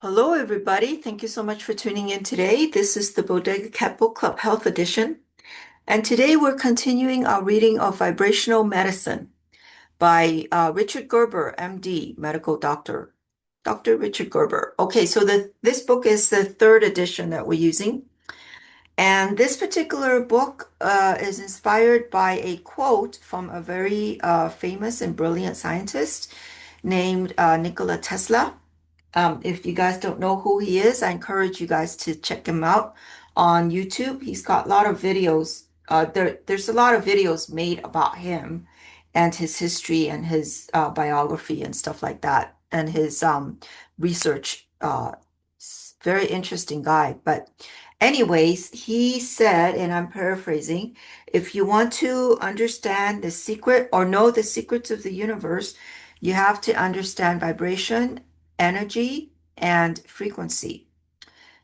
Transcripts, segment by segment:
Hello, everybody. Thank you so much for tuning in today. This is the Bodega Cat Book Club Health Edition. And today we're continuing our reading of Vibrational Medicine by Richard Gerber, MD, medical doctor. Dr. Richard Gerber. Okay, so this book is the third edition that we're using. And this particular book is inspired by a quote from a very famous and brilliant scientist named Nikola Tesla. If you guys don't know who he is, I encourage you guys to check him out on YouTube. He's got a lot of videos. There's a lot of videos made about him and his history and his biography and stuff like that, and his research. Very interesting guy. But anyways, he said, and I'm paraphrasing, if you want to understand the secret or know the secrets of the universe, you have to understand vibration, energy, and frequency.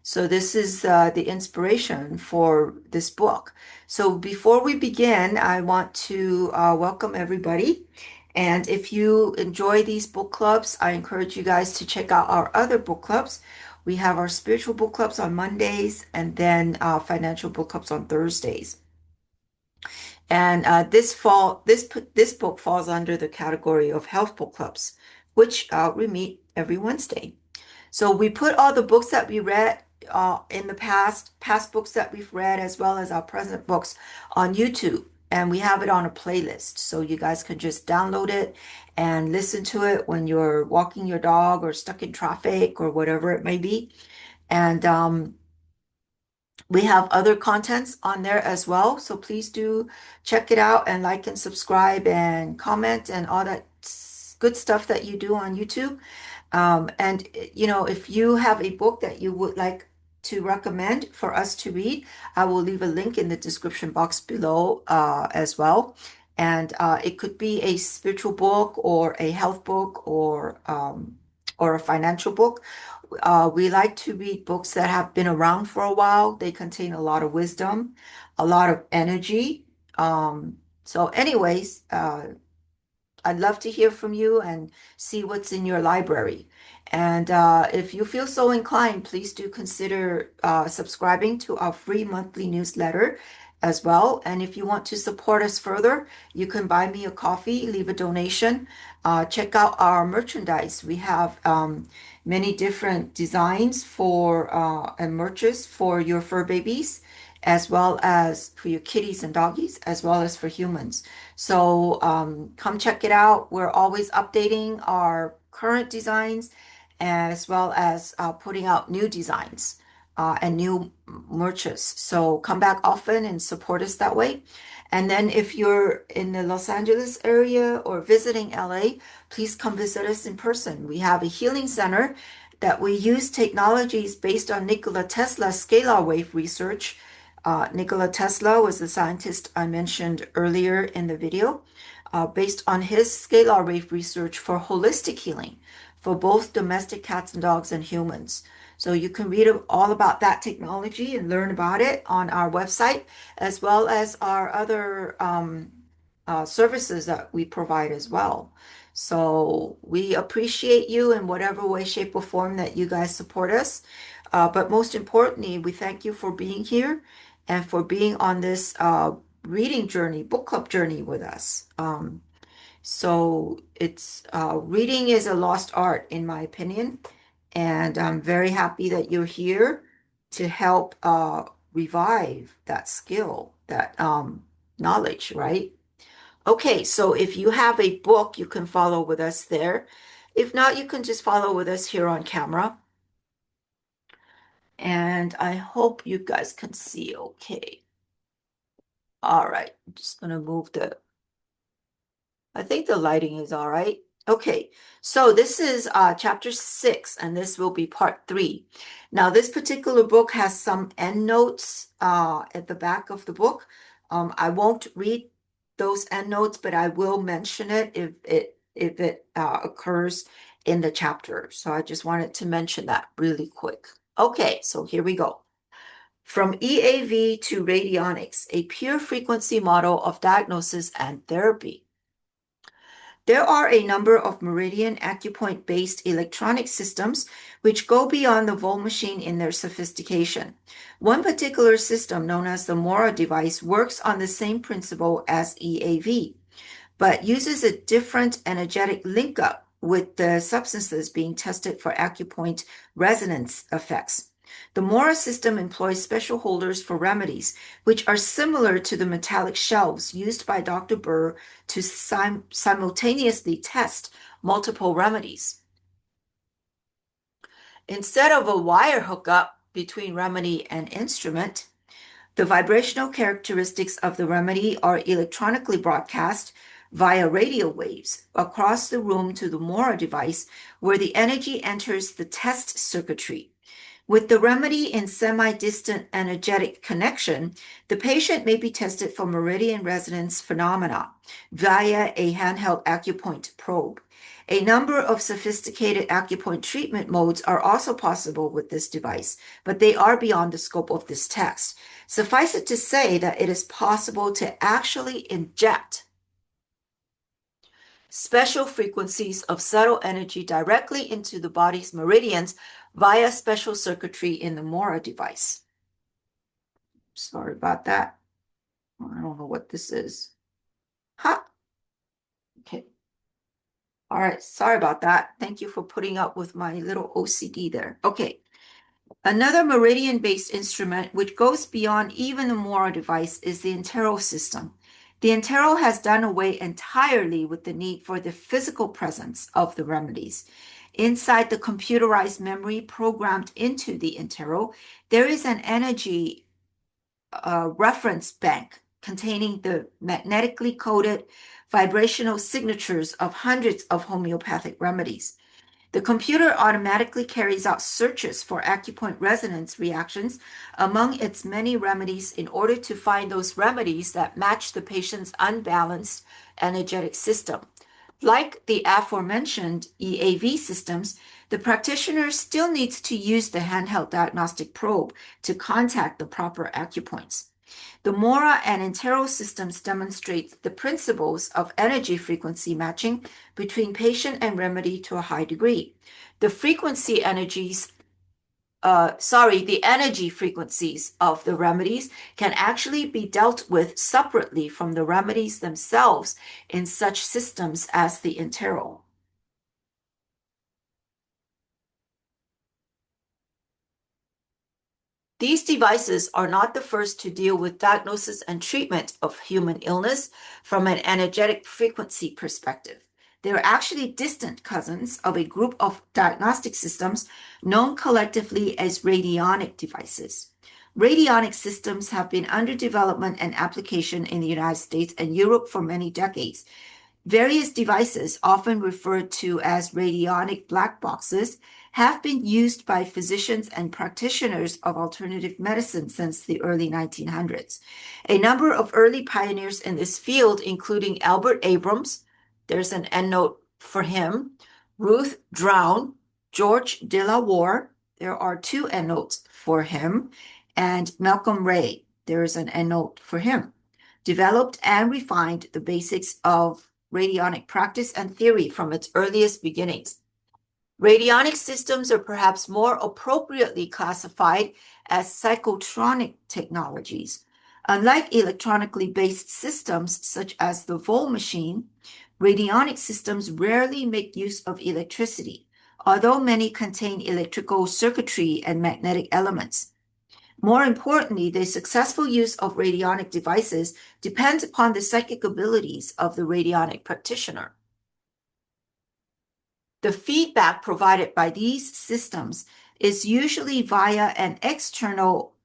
So this is the inspiration for this book. So before we begin, I want to welcome everybody. And if you enjoy these book clubs, I encourage you guys to check out our other book clubs. We have our spiritual book clubs on Mondays and then financial book clubs on Thursdays. And this book falls under the category of health book clubs, which we meet every Wednesday. So we put all the books that we read in the past books that we've read, as well as our present books on YouTube. And we have it on a playlist. So you guys can just download it and listen to it when you're walking your dog or stuck in traffic or whatever it may be. And we have other contents on there as well. So please do check it out and like and subscribe and comment and all that good stuff that you do on YouTube. And if you have a book that you would like to recommend for us to read, I will leave a link in the description box below as well. And it could be a spiritual book or a health book or a financial book. We like to read books that have been around for a while. They contain a lot of wisdom, a lot of energy. So anyways, I'd love to hear from you and see what's in your library. And if you feel so inclined, please do consider subscribing to our free monthly newsletter as well. And if you want to support us further, you can buy me a coffee, leave a donation. Check out our merchandise. We have many different designs for and merches for your fur babies, as well as for your kitties and doggies, as well as for humans. So come check it out. We're always updating our current designs as well as putting out new designs and new merches. So come back often and support us that way. And then if you're in the Los Angeles area or visiting LA, please come visit us in person. We have a healing center that we use technologies based on Nikola Tesla's scalar wave research. Nikola Tesla was the scientist I mentioned earlier in the video, based on his scalar wave research for holistic healing for both domestic cats and dogs and humans. So you can read all about that technology and learn about it on our website, as well as our other services that we provide as well. So we appreciate you in whatever way, shape, or form that you guys support us. But most importantly, we thank you for being here and for being on this reading journey, book club journey with us. So it's reading is a lost art, in my opinion, and I'm very happy that you're here to help revive that skill, that knowledge, right? Okay, so if you have a book, you can follow with us there. If not, you can just follow with us here on camera. And I hope you guys can see okay. All right, I'm just gonna move I think the lighting is all right. Okay, so this is chapter 6, and this will be part 3. Now, this particular book has some endnotes at the back of the book. I won't read those endnotes, but I will mention it if it occurs in the chapter. So I just wanted to mention that really quick. Okay, so here we go. From EAV to radionics, a pure frequency model of diagnosis and therapy. There are a number of meridian acupoint-based electronic systems which go beyond the Volt machine in their sophistication. One particular system, known as the Mora device, works on the same principle as EAV, but uses a different energetic link-up with the substances being tested for acupoint resonance effects. The Mora system employs special holders for remedies, which are similar to the metallic shelves used by Dr. Burr to simultaneously test multiple remedies. Instead of a wire hookup between remedy and instrument, the vibrational characteristics of the remedy are electronically broadcast via radio waves across the room to the Mora device, where the energy enters the test circuitry. With the remedy in semi-distant energetic connection, the patient may be tested for meridian resonance phenomena via a handheld acupoint probe. A number of sophisticated acupoint treatment modes are also possible with this device, but they are beyond the scope of this text. Suffice it to say that it is possible to actually inject special frequencies of subtle energy directly into the body's meridians via special circuitry in the Mora device. Sorry about that. I don't know what this is. Ha! Okay. All right, sorry about that. Thank you for putting up with my little OCD there. Okay. Another meridian-based instrument which goes beyond even the Mora device is the Intero system. The Intero has done away entirely with the need for the physical presence of the remedies. Inside the computerized memory programmed into the Intero, there is an energy reference bank containing the magnetically coded vibrational signatures of hundreds of homeopathic remedies. The computer automatically carries out searches for acupoint resonance reactions among its many remedies in order to find those remedies that match the patient's unbalanced energetic system. Like the aforementioned EAV systems, the practitioner still needs to use the handheld diagnostic probe to contact the proper acupoints. The Mora and Intero systems demonstrate the principles of energy frequency matching between patient and remedy to a high degree. The energy frequencies of the remedies can actually be dealt with separately from the remedies themselves in such systems as the Intero. These devices are not the first to deal with diagnosis and treatment of human illness from an energetic frequency perspective. They are actually distant cousins of a group of diagnostic systems known collectively as radionic devices. Radionic systems have been under development and application in the United States and Europe for many decades. Various devices, often referred to as radionic black boxes, have been used by physicians and practitioners of alternative medicine since the early 1900s. A number of early pioneers in this field, including Albert Abrams, there's an endnote for him, Ruth Drown, George de la Warr, there are two endnotes for him, and Malcolm Ray, there is an endnote for him, developed and refined the basics of radionic practice and theory from its earliest beginnings. Radionic systems are perhaps more appropriately classified as psychotronic technologies. Unlike electronically based systems such as the Volt machine, radionic systems rarely make use of electricity, although many contain electrical circuitry and magnetic elements. More importantly, the successful use of radionic devices depends upon the psychic abilities of the radionic practitioner. The feedback provided by these systems is usually via an external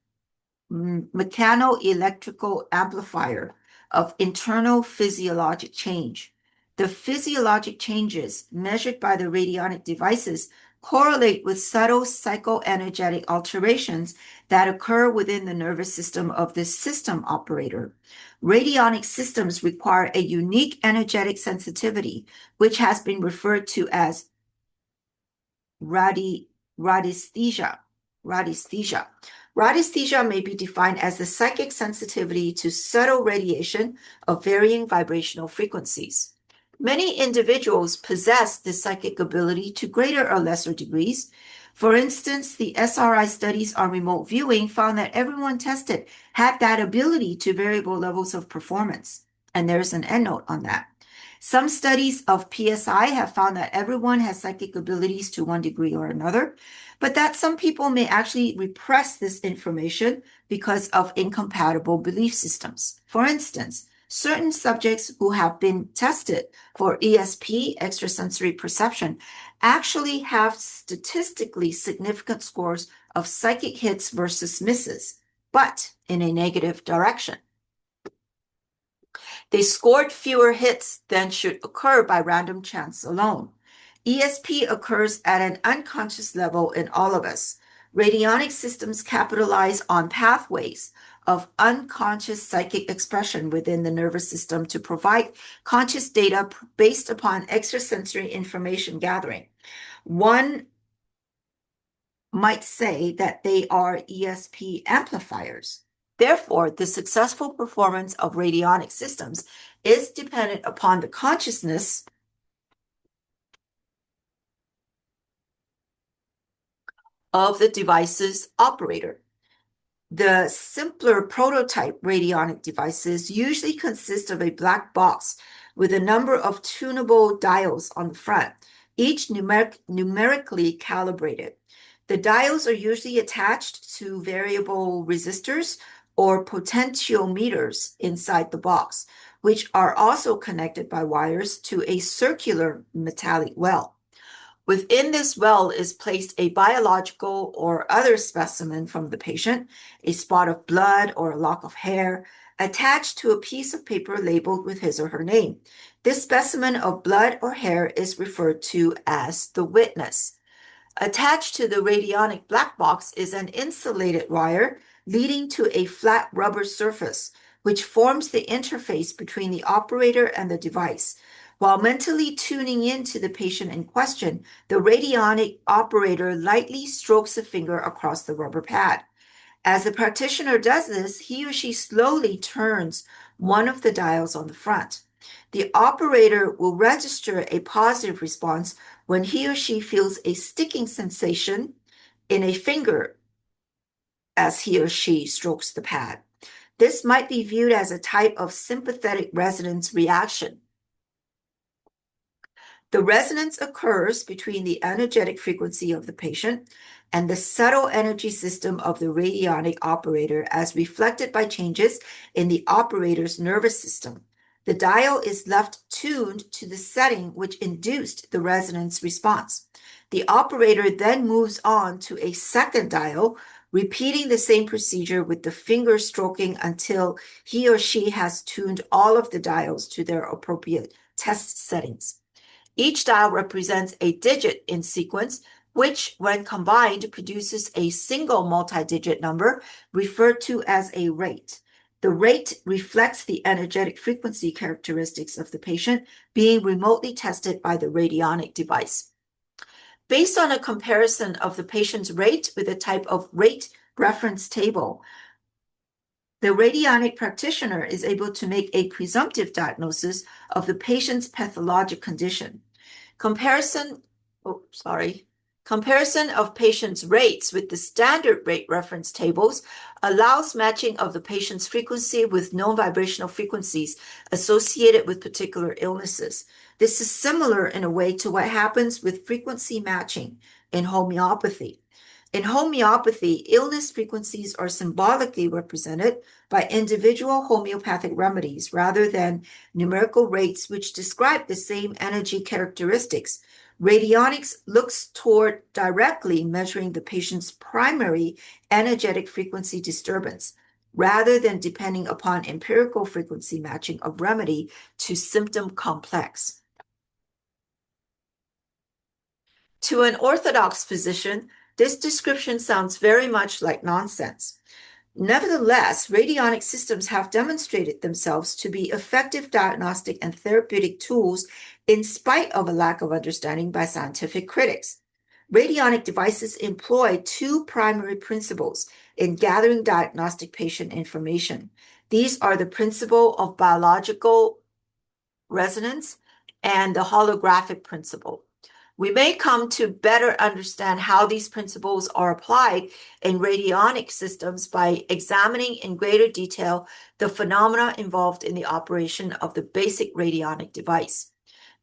mechano-electrical amplifier of internal physiologic change. The physiologic changes measured by the radionic devices correlate with subtle psychoenergetic alterations that occur within the nervous system of the system operator. Radionic systems require a unique energetic sensitivity, which has been referred to as radiesthesia. Radiesthesia may be defined as the psychic sensitivity to subtle radiation of varying vibrational frequencies. Many individuals possess this psychic ability to greater or lesser degrees. For instance, the SRI studies on remote viewing found that everyone tested had that ability to variable levels of performance. And there's an endnote on that. Some studies of PSI have found that everyone has psychic abilities to one degree or another, but that some people may actually repress this information because of incompatible belief systems. For instance, certain subjects who have been tested for ESP, extrasensory perception, actually have statistically significant scores of psychic hits versus misses, but in a negative direction. They scored fewer hits than should occur by random chance alone. ESP occurs at an unconscious level in all of us. Radionic systems capitalize on pathways of unconscious psychic expression within the nervous system to provide conscious data based upon extrasensory information gathering. One might say that they are ESP amplifiers. Therefore, the successful performance of radionic systems is dependent upon the consciousness of the device's operator. The simpler prototype radionic devices usually consist of a black box with a number of tunable dials on the front, each numerically calibrated. The dials are usually attached to variable resistors or potentiometers inside the box, which are also connected by wires to a circular metallic well. Within this well is placed a biological or other specimen from the patient, a spot of blood or a lock of hair, attached to a piece of paper labeled with his or her name. This specimen of blood or hair is referred to as the witness. Attached to the radionic black box is an insulated wire leading to a flat rubber surface, which forms the interface between the operator and the device. While mentally tuning in to the patient in question, the radionic operator lightly strokes a finger across the rubber pad. As the practitioner does this, he or she slowly turns one of the dials on the front. The operator will register a positive response when he or she feels a sticking sensation in a finger as he or she strokes the pad. This might be viewed as a type of sympathetic resonance reaction. The resonance occurs between the energetic frequency of the patient and the subtle energy system of the radionic operator as reflected by changes in the operator's nervous system. The dial is left tuned to the setting which induced the resonance response. The operator then moves on to a second dial, repeating the same procedure with the finger stroking until he or she has tuned all of the dials to their appropriate test settings. Each dial represents a digit in sequence, which, when combined, produces a single multi-digit number referred to as a rate. The rate reflects the energetic frequency characteristics of the patient being remotely tested by the radionic device. Based on a comparison of the patient's rate with a type of rate reference table, the radionic practitioner is able to make a presumptive diagnosis of the patient's pathologic condition. Comparison of patients' rates with the standard rate reference tables allows matching of the patient's frequency with known vibrational frequencies associated with particular illnesses. This is similar in a way to what happens with frequency matching in homeopathy. In homeopathy, illness frequencies are symbolically represented by individual homeopathic remedies rather than numerical rates which describe the same energy characteristics. Radionics looks toward directly measuring the patient's primary energetic frequency disturbance rather than depending upon empirical frequency matching of remedy to symptom complex. To an orthodox physician, this description sounds very much like nonsense. Nevertheless, radionic systems have demonstrated themselves to be effective diagnostic and therapeutic tools in spite of a lack of understanding by scientific critics. Radionic devices employ two primary principles in gathering diagnostic patient information. These are the principle of biological resonance and the holographic principle. We may come to better understand how these principles are applied in radionic systems by examining in greater detail the phenomena involved in the operation of the basic radionic device.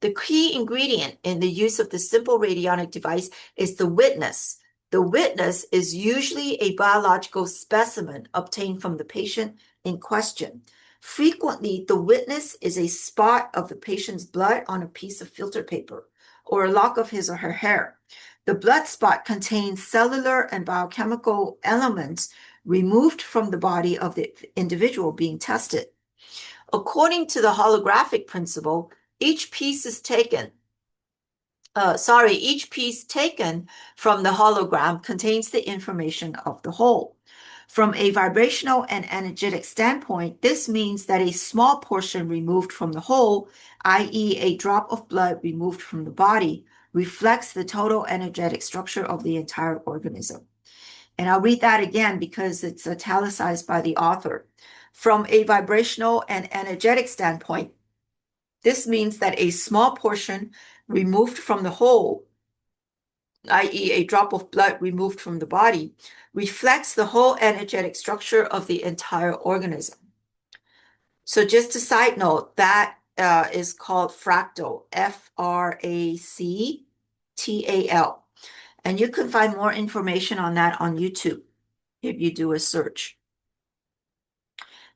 The key ingredient in the use of the simple radionic device is the witness. The witness is usually a biological specimen obtained from the patient in question. Frequently, the witness is a spot of the patient's blood on a piece of filter paper or a lock of his or her hair. The blood spot contains cellular and biochemical elements removed from the body of the individual being tested. According to the holographic principle, each piece taken from the hologram contains the information of the whole. From a vibrational and energetic standpoint, this means that a small portion removed from the whole, i.e. a drop of blood removed from the body, reflects the total energetic structure of the entire organism. And I'll read that again because it's italicized by the author. From a vibrational and energetic standpoint, this means that a small portion removed from the whole, i.e. a drop of blood removed from the body, reflects the whole energetic structure of the entire organism. So just a side note, that is called fractal, Fractal. And you can find more information on that on YouTube if you do a search.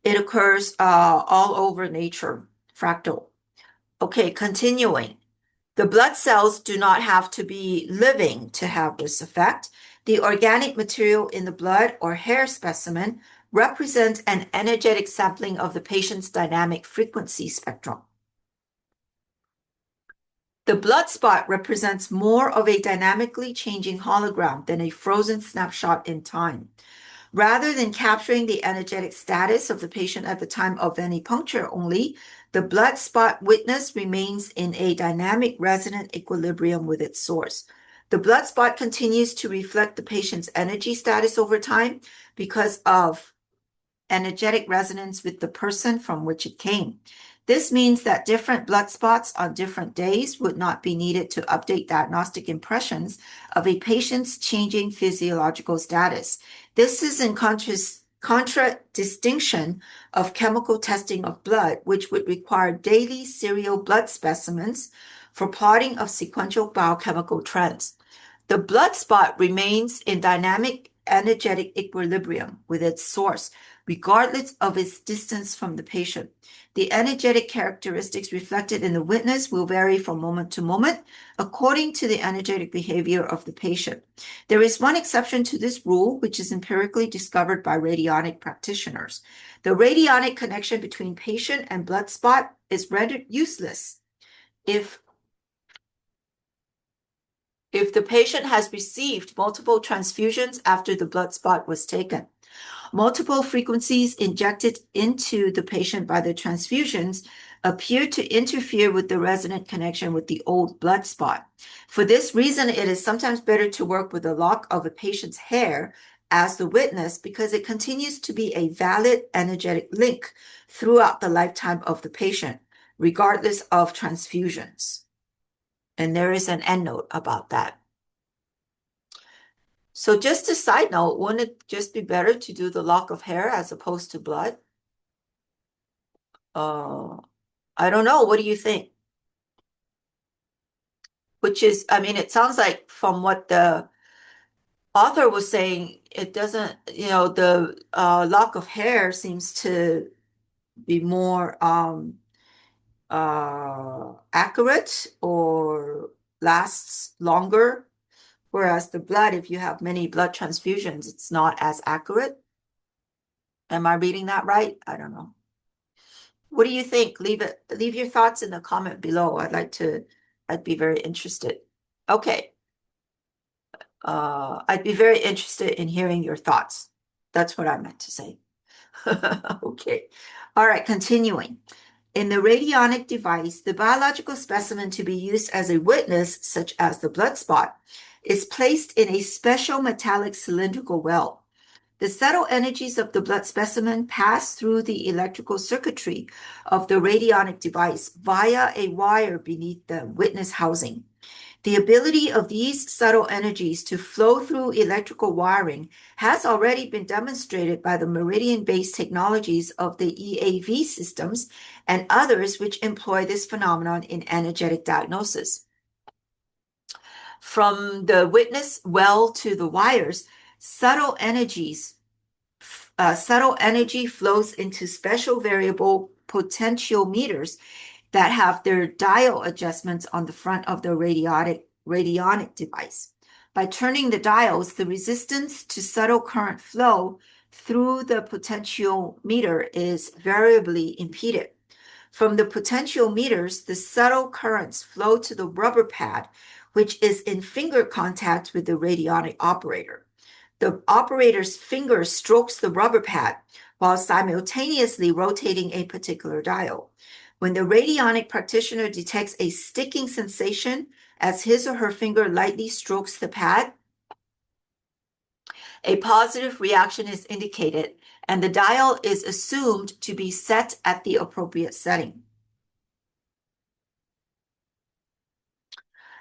It occurs all over nature, fractal. Okay, continuing. The blood cells do not have to be living to have this effect. The organic material in the blood or hair specimen represents an energetic sampling of the patient's dynamic frequency spectrum. The blood spot represents more of a dynamically changing hologram than a frozen snapshot in time. Rather than capturing the energetic status of the patient at the time of venipuncture only, the blood spot witness remains in a dynamic resonant equilibrium with its source. The blood spot continues to reflect the patient's energy status over time because of energetic resonance with the person from which it came. This means that different blood spots on different days would not be needed to update diagnostic impressions of a patient's changing physiological status. This is in contradistinction of chemical testing of blood, which would require daily serial blood specimens for plotting of sequential biochemical trends. The blood spot remains in dynamic energetic equilibrium with its source, regardless of its distance from the patient. The energetic characteristics reflected in the witness will vary from moment to moment according to the energetic behavior of the patient. There is one exception to this rule, which is empirically discovered by radionic practitioners. The radionic connection between patient and blood spot is rendered useless if the patient has received multiple transfusions after the blood spot was taken. Multiple frequencies injected into the patient by the transfusions appear to interfere with the resonant connection with the old blood spot. For this reason, it is sometimes better to work with a lock of a patient's hair as the witness because it continues to be a valid energetic link throughout the lifetime of the patient, regardless of transfusions. And there is an endnote about that. So just a side note, wouldn't it just be better to do the lock of hair as opposed to blood? I don't know. What do you think? Which is, I mean, it sounds like from what the author was saying, it doesn't, the lock of hair seems to be more accurate or lasts longer. Whereas the blood, if you have many blood transfusions, it's not as accurate. Am I reading that right? I don't know. What do you think? Leave your thoughts in the comment below. I'd be very interested. Okay. I'd be very interested in hearing your thoughts. That's what I meant to say. Okay. All right, continuing. In the radionic device, the biological specimen to be used as a witness, such as the blood spot, is placed in a special metallic cylindrical well. The subtle energies of the blood specimen pass through the electrical circuitry of the radionic device via a wire beneath the witness housing. The ability of these subtle energies to flow through electrical wiring has already been demonstrated by the meridian-based technologies of the EAV systems and others which employ this phenomenon in energetic diagnosis. From the witness well to the wires, subtle energy flows into special variable potentiometers that have their dial adjustments on the front of the radionic device. By turning the dials, the resistance to subtle current flow through the potentiometer is variably impeded. From the potentiometers, the subtle currents flow to the rubber pad, which is in finger contact with the radionic operator. The operator's finger strokes the rubber pad while simultaneously rotating a particular dial. When the radionic practitioner detects a sticking sensation as his or her finger lightly strokes the pad, a positive reaction is indicated, and the dial is assumed to be set at the appropriate setting.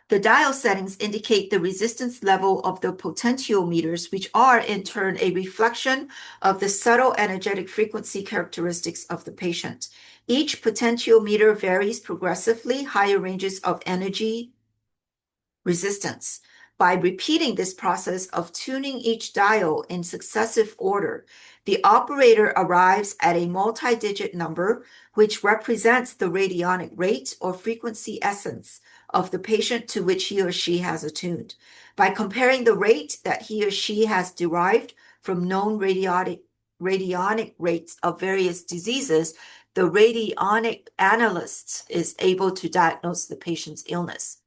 The dial settings indicate the resistance level of the potentiometers, which are in turn a reflection of the subtle energetic frequency characteristics of the patient. Each potentiometer varies progressively higher ranges of energy resistance. By repeating this process of tuning each dial in successive order, the operator arrives at a multi-digit number, which represents the radionic rate or frequency essence of the patient to which he or she has attuned. By comparing the rate that he or she has derived from known radionic rates of various diseases, the radionic analyst is able to diagnose the patient's illness.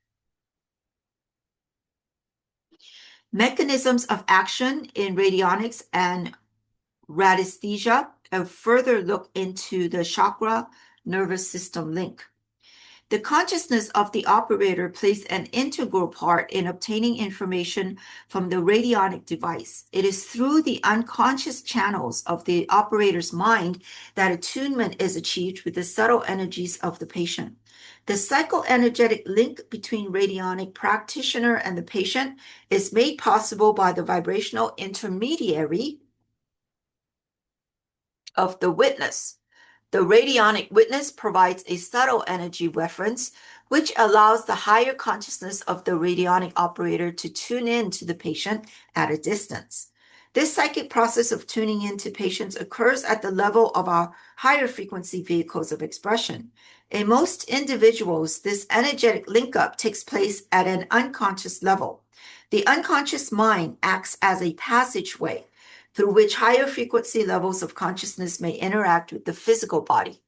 Mechanisms of action in radionics and radiesthesia, a further look into the chakra nervous system link. The consciousness of the operator plays an integral part in obtaining information from the radionic device. It is through the unconscious channels of the operator's mind that attunement is achieved with the subtle energies of the patient. The psychoenergetic link between radionic practitioner and the patient is made possible by the vibrational intermediary of the witness. The radionic witness provides a subtle energy reference, which allows the higher consciousness of the radionic operator to tune in to the patient at a distance. This psychic process of tuning in to patients occurs at the level of our higher frequency vehicles of expression. In most individuals, this energetic link-up takes place at an unconscious level. The unconscious mind acts as a passageway through which higher frequency levels of consciousness may interact with the physical body.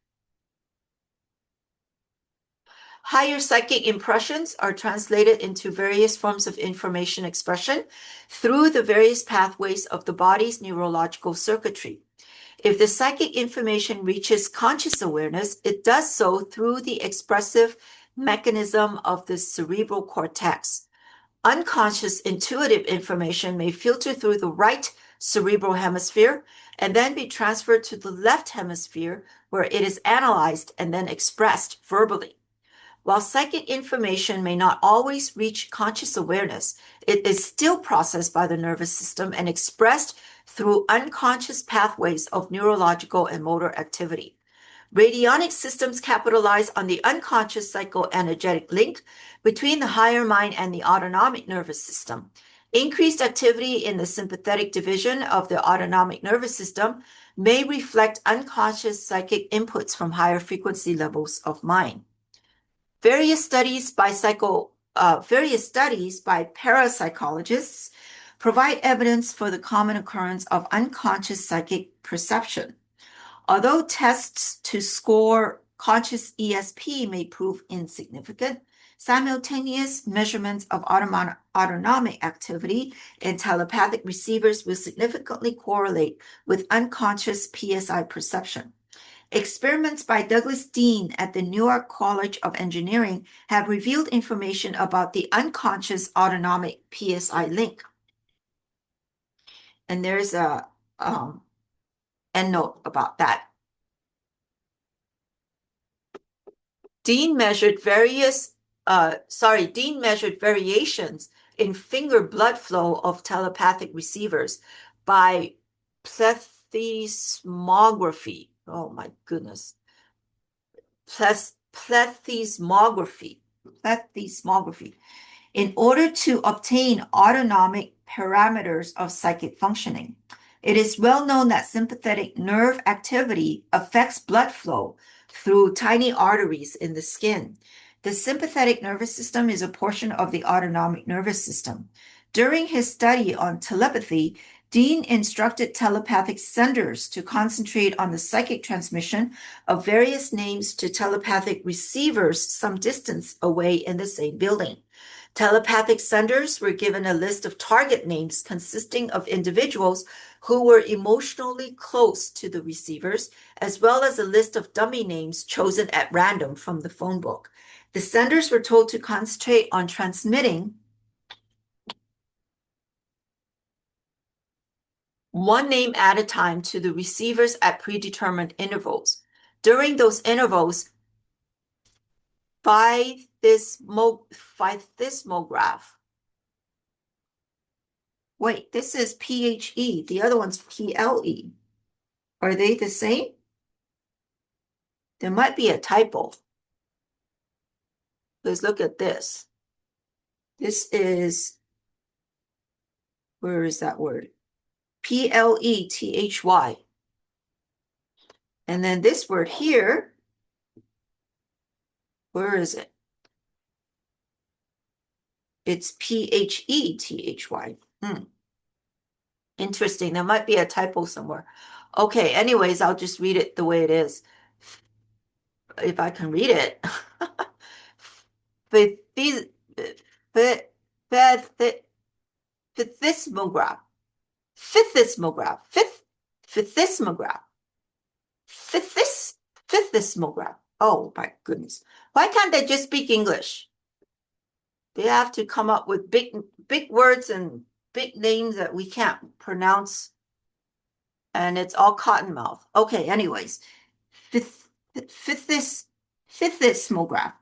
Higher psychic impressions are translated into various forms of information expression through the various pathways of the body's neurological circuitry. If the psychic information reaches conscious awareness, it does so through the expressive mechanism of the cerebral cortex. Unconscious intuitive information may filter through the right cerebral hemisphere and then be transferred to the left hemisphere, where it is analyzed and then expressed verbally. While psychic information may not always reach conscious awareness, it is still processed by the nervous system and expressed through unconscious pathways of neurological and motor activity. Radionic systems capitalize on the unconscious psychoenergetic link between the higher mind and the autonomic nervous system. Increased activity in the sympathetic division of the autonomic nervous system may reflect unconscious psychic inputs from higher frequency levels of mind. Various studies by parapsychologists provide evidence for the common occurrence of unconscious psychic perception. Although tests to score conscious ESP may prove insignificant, simultaneous measurements of autonomic activity in telepathic receivers will significantly correlate with unconscious PSI perception. Experiments by Douglas Dean at the Newark College of Engineering have revealed information about the unconscious autonomic PSI link. And there's a end note about that. Dean measured variations in finger blood flow of telepathic receivers by plethysmography. Oh my goodness. Plethysmography in order to obtain autonomic parameters of psychic functioning. It is well known that sympathetic nerve activity affects blood flow through tiny arteries in the skin. The sympathetic nervous system is a portion of the autonomic nervous system. During his study on telepathy, Dean instructed telepathic senders to concentrate on the psychic transmission of various names to telepathic receivers some distance away in the same building. Telepathic senders were given a list of target names consisting of individuals who were emotionally close to the receivers, as well as a list of dummy names chosen at random from the phone book. The senders were told to concentrate on transmitting one name at a time to the receivers at predetermined intervals. During those intervals, physismograph. Wait, this is PHE. The other one's PLE. Are they the same? There might be a typo. Let's look at this. This is, where is that word? PLETHY. And then this word here, where is it? It's PHETHY. Interesting. There might be a typo somewhere. Okay, anyways, I'll just read it the way it is. If I can read it. Physismograph. Physismograph. Oh my goodness. Why can't they just speak English? They have to come up with big words and big names that we can't pronounce. And it's all cottonmouth. Okay, anyways. Physismograph.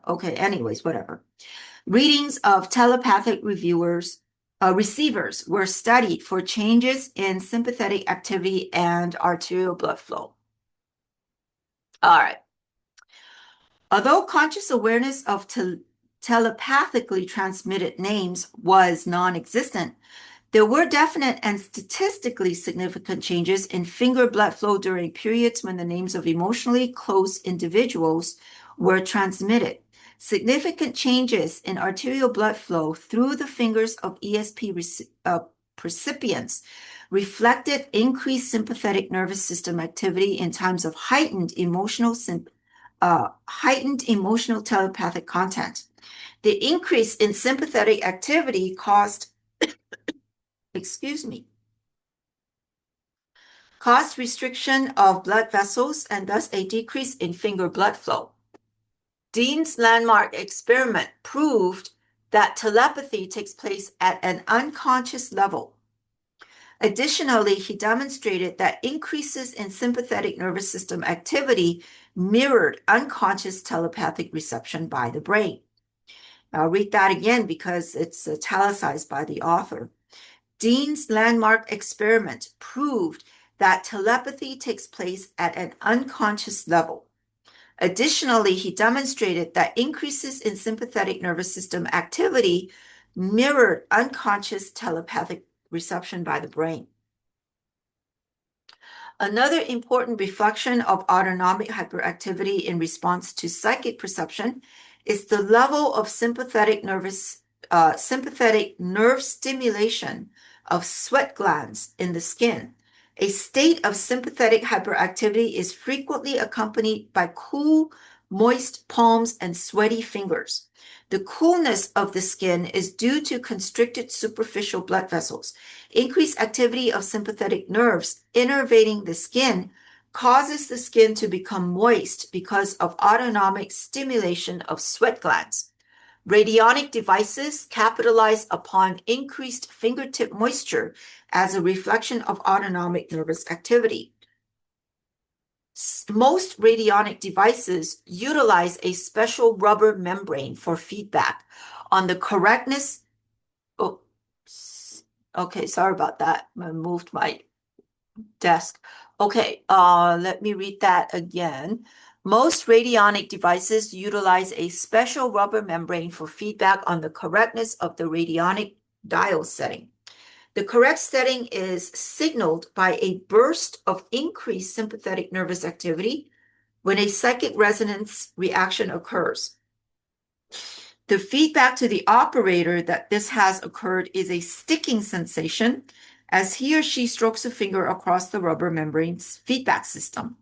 Okay, anyways, whatever. Readings of telepathic receivers were studied for changes in sympathetic activity and arterial blood flow. All right. Although conscious awareness of telepathically transmitted names was non-existent, there were definite and statistically significant changes in finger blood flow during periods when the names of emotionally close individuals were transmitted. Significant changes in arterial blood flow through the fingers of ESP recipients reflected increased sympathetic nervous system activity in times of heightened emotional telepathic content. The increase in sympathetic activity caused restriction of blood vessels and thus a decrease in finger blood flow. Dean's landmark experiment proved that telepathy takes place at an unconscious level. Additionally, he demonstrated that increases in sympathetic nervous system activity mirrored unconscious telepathic reception by the brain. I'll read that again because it's italicized by the author. Dean's landmark experiment proved that telepathy takes place at an unconscious level. Additionally, he demonstrated that increases in sympathetic nervous system activity mirrored unconscious telepathic reception by the brain. Another important reflection of autonomic hyperactivity in response to psychic perception is the level of sympathetic nerve stimulation of sweat glands in the skin. A state of sympathetic hyperactivity is frequently accompanied by cool, moist palms and sweaty fingers. The coolness of the skin is due to constricted superficial blood vessels. Increased activity of sympathetic nerves innervating the skin causes the skin to become moist because of autonomic stimulation of sweat glands. Radionic devices capitalize upon increased fingertip moisture as a reflection of autonomic nervous activity. Most radionic devices utilize a special rubber membrane for feedback on the correctness. Oh, okay, sorry about that. I moved my desk. Okay, let me read that again. Most radionic devices utilize a special rubber membrane for feedback on the correctness of the radionic dial setting. The correct setting is signaled by a burst of increased sympathetic nervous activity when a psychic resonance reaction occurs. The feedback to the operator that this has occurred is a sticking sensation as he or she strokes a finger across the rubber membrane's feedback system.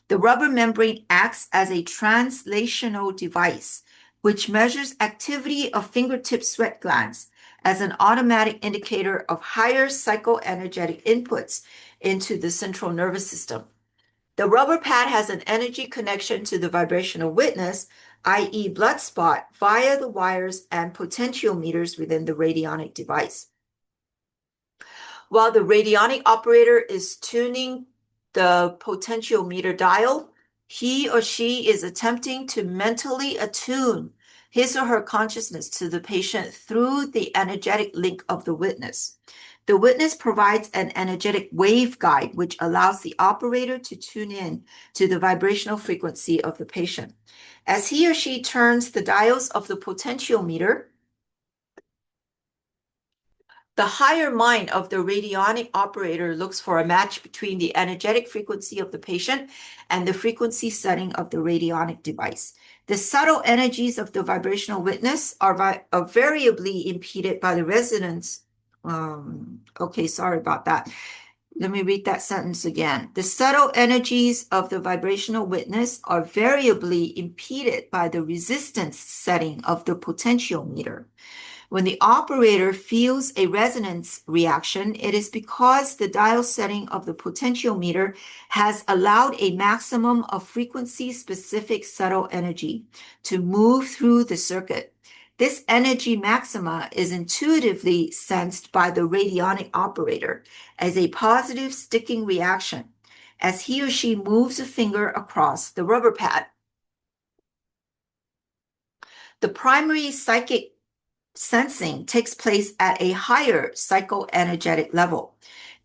The rubber membrane acts as a translational device, which measures activity of fingertip sweat glands as an automatic indicator of higher psychoenergetic inputs into the central nervous system. The rubber pad has an energy connection to the vibrational witness, i.e. blood spot, via the wires and potentiometers within the radionic device. While the radionic operator is tuning the potentiometer dial, he or she is attempting to mentally attune his or her consciousness to the patient through the energetic link of the witness. The witness provides an energetic waveguide, which allows the operator to tune in to the vibrational frequency of the patient. As he or she turns the dials of the potentiometer, the higher mind of the radionic operator looks for a match between the energetic frequency of the patient and the frequency setting of the radionic device. The subtle energies of the vibrational witness are variably impeded by the resonance. Okay, sorry about that. Let me read that sentence again. The subtle energies of the vibrational witness are variably impeded by the resistance setting of the potentiometer. When the operator feels a resonance reaction, it is because the dial setting of the potentiometer has allowed a maximum of frequency-specific subtle energy to move through the circuit. This energy maxima is intuitively sensed by the radionic operator as a positive sticking reaction as he or she moves a finger across the rubber pad. The primary psychic sensing takes place at a higher psychoenergetic level.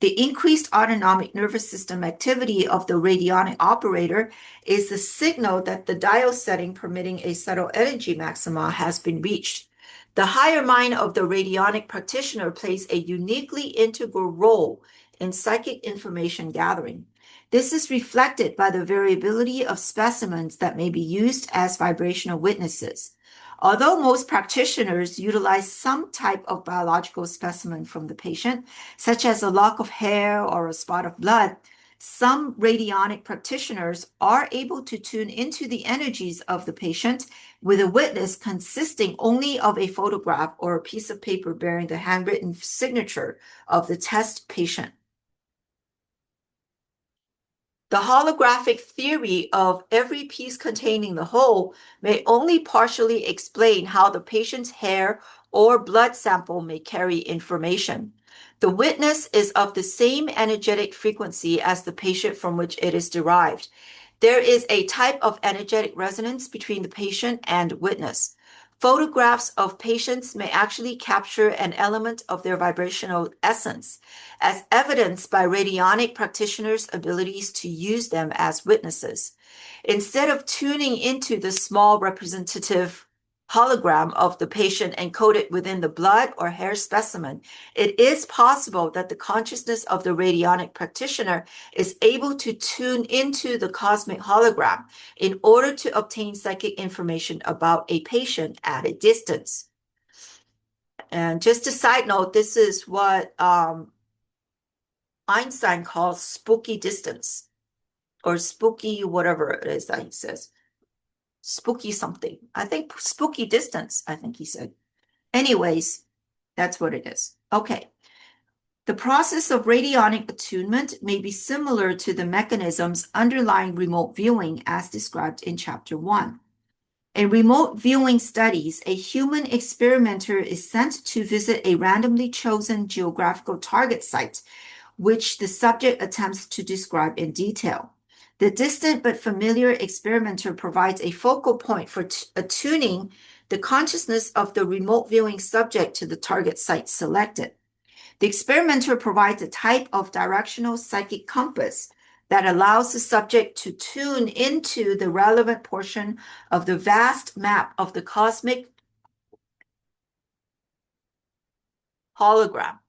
The increased autonomic nervous system activity of the radionic operator is the signal that the dial setting permitting a subtle energy maxima has been reached. The higher mind of the radionic practitioner plays a uniquely integral role in psychic information gathering. This is reflected by the variability of specimens that may be used as vibrational witnesses. Although most practitioners utilize some type of biological specimen from the patient, such as a lock of hair or a spot of blood, some radionic practitioners are able to tune into the energies of the patient with a witness consisting only of a photograph or a piece of paper bearing the handwritten signature of the test patient. The holographic theory of every piece containing the whole may only partially explain how the patient's hair or blood sample may carry information. The witness is of the same energetic frequency as the patient from which it is derived. There is a type of energetic resonance between the patient and witness. Photographs of patients may actually capture an element of their vibrational essence, as evidenced by radionic practitioners' abilities to use them as witnesses. Instead of tuning into the small representative hologram of the patient encoded within the blood or hair specimen, it is possible that the consciousness of the radionic practitioner is able to tune into the cosmic hologram in order to obtain psychic information about a patient at a distance. And just a side note, this is what Einstein calls spooky distance, or spooky whatever it is that he says. Spooky something. I think spooky distance, I think he said. Anyways, that's what it is. Okay. The process of radionic attunement may be similar to the mechanisms underlying remote viewing as described in Chapter 1. In remote viewing studies, a human experimenter is sent to visit a randomly chosen geographical target site, which the subject attempts to describe in detail. The distant but familiar experimenter provides a focal point for attuning the consciousness of the remote viewing subject to the target site selected. The experimenter provides a type of directional psychic compass that allows the subject to tune into the relevant portion of the vast map of the cosmic hologram.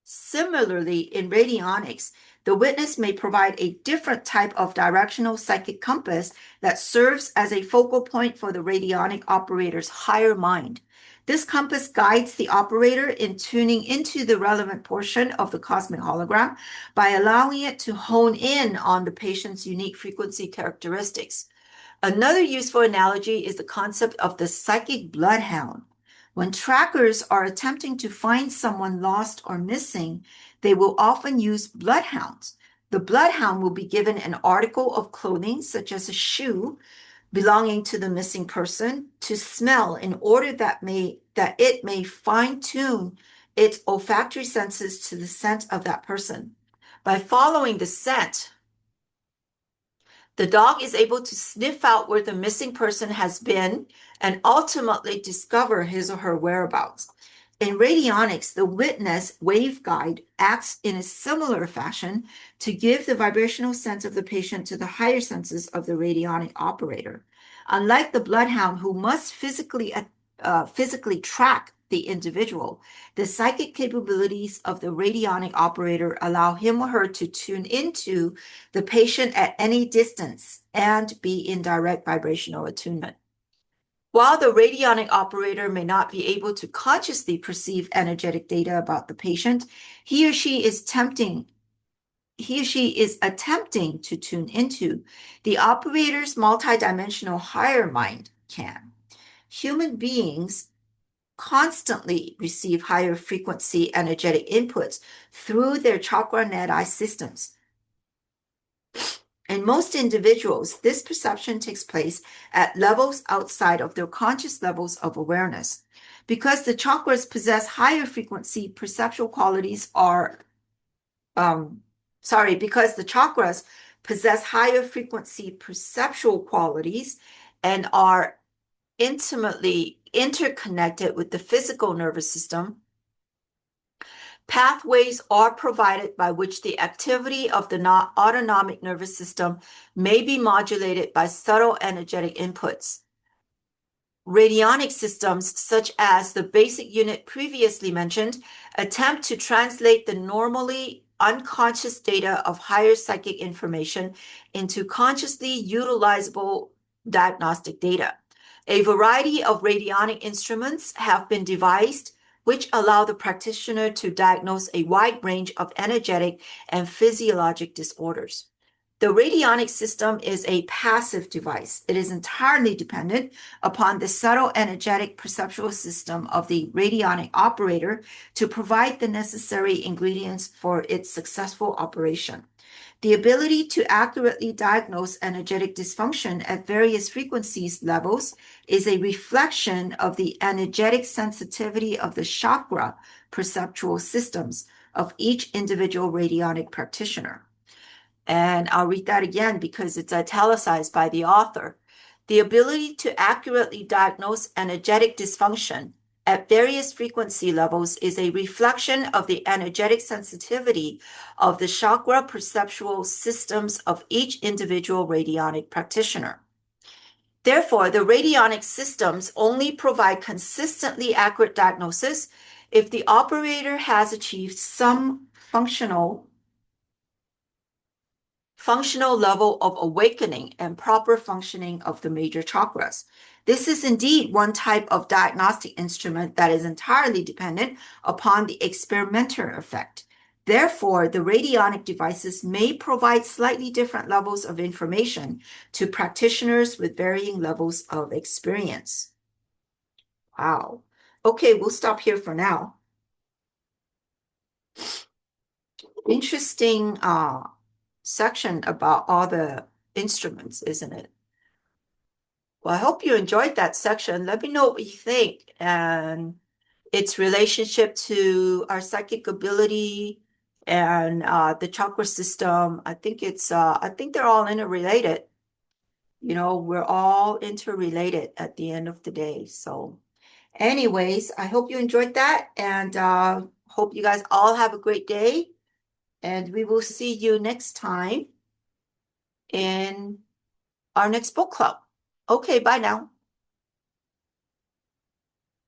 Similarly, in radionics, the witness may provide a different type of directional psychic compass that serves as a focal point for the radionic operator's higher mind. This compass guides the operator in tuning into the relevant portion of the cosmic hologram by allowing it to hone in on the patient's unique frequency characteristics. Another useful analogy is the concept of the psychic bloodhound. When trackers are attempting to find someone lost or missing, they will often use bloodhounds. The bloodhound will be given an article of clothing, such as a shoe, belonging to the missing person, to smell in order that it may fine-tune its olfactory senses to the scent of that person. By following the scent, the dog is able to sniff out where the missing person has been and ultimately discover his or her whereabouts. In radionics, the witness waveguide acts in a similar fashion to give the vibrational sense of the patient to the higher senses of the radionic operator. Unlike the bloodhound, who must physically track the individual, the psychic capabilities of the radionic operator allow him or her to tune into the patient at any distance and be in direct vibrational attunement. While the radionic operator may not be able to consciously perceive energetic data about the patient, he or she is attempting to tune into, the operator's multidimensional higher mind can. Human beings constantly receive higher frequency energetic inputs through their chakra net-eye systems. In most individuals, this perception takes place at levels outside of their conscious levels of awareness. Because the chakras possess higher frequency perceptual qualities because the chakras possess higher frequency perceptual qualities and are intimately interconnected with the physical nervous system, pathways are provided by which the activity of the autonomic nervous system may be modulated by subtle energetic inputs. Radionic systems, such as the basic unit previously mentioned, attempt to translate the normally unconscious data of higher psychic information into consciously utilizable diagnostic data. A variety of radionic instruments have been devised which allow the practitioner to diagnose a wide range of energetic and physiologic disorders. The radionic system is a passive device. It is entirely dependent upon the subtle energetic perceptual system of the radionic operator to provide the necessary ingredients for its successful operation. The ability to accurately diagnose energetic dysfunction at various frequencies levels is a reflection of the energetic sensitivity of the chakra perceptual systems of each individual radionic practitioner. And I'll read that again because it's italicized by the author. The ability to accurately diagnose energetic dysfunction at various frequency levels is a reflection of the energetic sensitivity of the chakra perceptual systems of each individual radionic practitioner. Therefore, the radionic systems only provide consistently accurate diagnosis if the operator has achieved some functional level of awakening and proper functioning of the major chakras. This is indeed one type of diagnostic instrument that is entirely dependent upon the experimenter effect. Therefore, the radionic devices may provide slightly different levels of information to practitioners with varying levels of experience. Wow. Okay, we'll stop here for now. Interesting section about all the instruments, isn't it? Well, I hope you enjoyed that section. Let me know what you think and its relationship to our psychic ability and the chakra system. I think they're all interrelated. You know, we're all interrelated at the end of the day. So, anyways, I hope you enjoyed that and hope you guys all have a great day. And we will see you next time in our next book club. Okay, bye now.